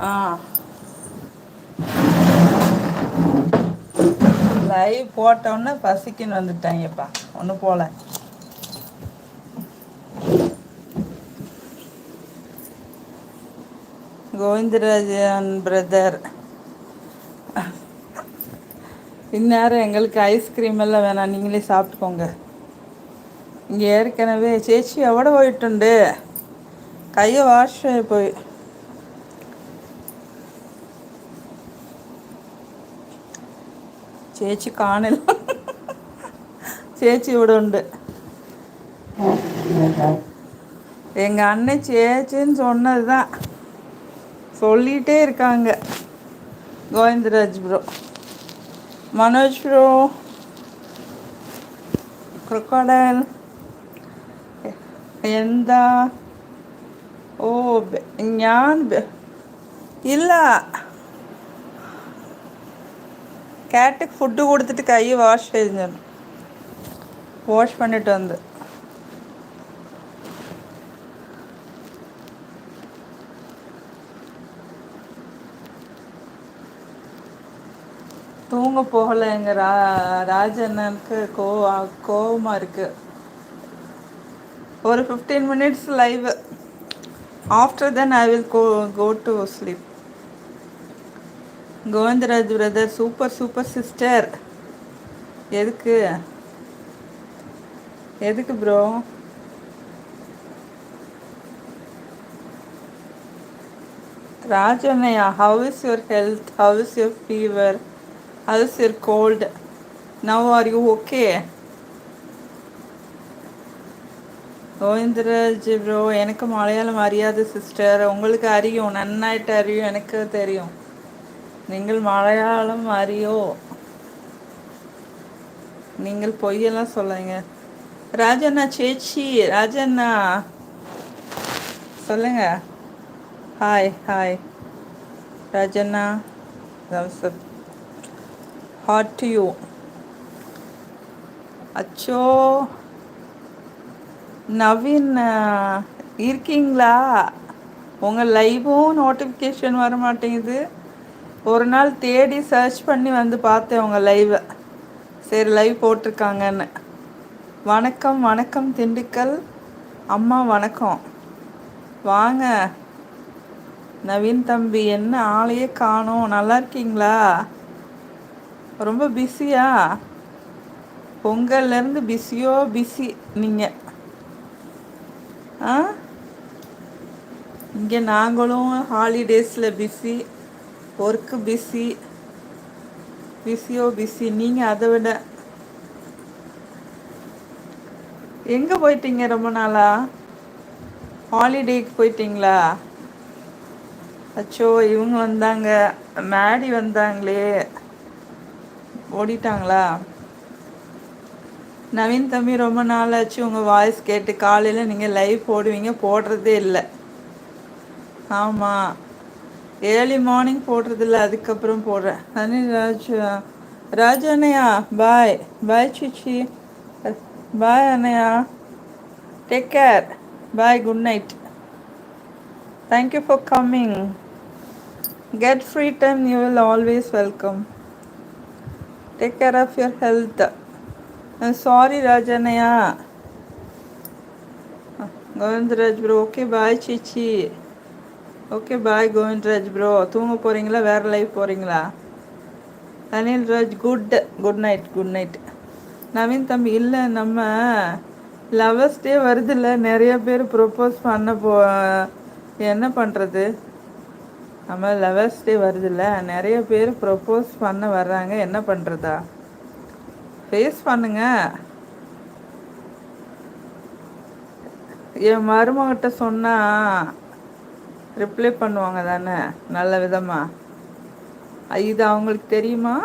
ஆ live போட்டோன்னே பசிக்குன்னு வந்துட்டாங்கப்பா. ஒன்று போல கோவிந்தராஜன் பிரதர், இந்நேரம் எங்களுக்கு ஐஸ்கிரீம் எல்லாம் வேணாம், நீங்களே சாப்பிட்டுக்கோங்க. இங்கே ஏற்கனவே ചേച്ചി എവിടെ പോയിട്ടുണ്ട്? കൈ വാഷ് പോയി. ചേച്ചി കാണില്ല. ചേച്ചി ഇവിടെ ഉണ്ട്. எங்க அண்ணன் சேச்சின்னு சொன்னதுதான் சொல்லிட்டே இருக்காங்க. Govindaraj bro, Manoj bro, crocodile എന്താ? ഓ ഞാൻ ഇല്ല, கேட்டுக்கு ஃபுட்டு கொடுத்துட்டு கையை வாஷ் செஞ்சேன். வாஷ் பண்ணிட்டு வந்து தூங்க போகலை. எங்கள் ராஜண்ணனுக்கு கோவமாக இருக்குது. ஒரு 15 minutes live. After then I will go to sleep. Govindaraj brother, super super sister. எதுக்கு எதுக்கு ப்ரோ? ராஜனையா, how is your health? How is your fever? How is your cold? Now are you okay? Govindaraj bro, எனக்கு மலையாளம் அறியாது sister. உங்களுக்கு அறியும், நன்னாயிட்டு அறியும், எனக்கு தெரியும். நீங்கள் மலையாளம் அறியோ? நீங்கள் பொய்யெல்லாம் சொல்லுங்க. ராஜண்ணா சேச்சி, ராஜண்ணா சொல்லுங்க. Hi hi Rajanna, hot to you. அச்சோ நவீன், இருக்கீங்களா? உங்கள் லைவும் நோட்டிஃபிகேஷன் வர மாட்டேங்குது. ஒரு நாள் தேடி சர்ச் பண்ணி வந்து பார்த்தேன் உங்கள் லைவை. சரி, லைவ் போட்டிருக்காங்கன்னு. வணக்கம் வணக்கம் திண்டுக்கல் அம்மா, வணக்கம். வாங்க நவீன் தம்பி, என்ன ஆளையே காணோம். நல்லா இருக்கீங்களா? ரொம்ப பிஸியா? பொங்கல்லேருந்து பிஸியோ பிஸி நீங்கள். ஆ, இங்கே நாங்களும் ஹாலிடேஸில் பிஸி, ஒர்க்கு பிஸி. பிஸியோ பிஸி. நீங்கள் அதை விட எங்கே போயிட்டீங்க? ரொம்ப நாளா ஹாலிடேக்கு போயிட்டீங்களா? அச்சோ, இவங்க வந்தாங்க, மேடி வந்தாங்களே, ஓடிட்டாங்களா? நவீன் தம்பி, ரொம்ப நாள் ஆச்சு உங்கள் வாய்ஸ் கேட்டு. காலையில் நீங்கள் லைவ் போடுவீங்க, போடுறதே இல்லை. ஆமாம், ஏர்லி மார்னிங் போடுறதில்ல, அதுக்கப்புறம் போடுறேன். அனில் ராஜு அண்ணையா, பாய் பாய் சிச்சி, பாய் அண்ணையா, take care, bye, good night. Thank you for coming. Get free time, you will always welcome. Take care of your health. I'm sorry Rajanaya. Govindraj bro, okay, bye Chichi. Okay, bye Govindraj bro. தூங்க போகிறீங்களா, வேறு live போகிறீங்களா? Anil Raj, good night, good night. Naveen தம்பி, இல்லை, நம்ம lovers டே வருதில்ல, நிறைய பேர் propose பண்ண என்ன பண்ணுறது? நம்ம லவர்ஸ் டே வருதில்ல, நிறைய பேர் ப்ரொப்போஸ் பண்ண வர்றாங்க, என்ன பண்ணுறதா? ஃபேஸ் பண்ணுங்க. என் மருமகிட்ட சொன்னால் ரிப்ளை பண்ணுவாங்க தானே, நல்ல விதமாக. இது அவங்களுக்கு தெரியுமா?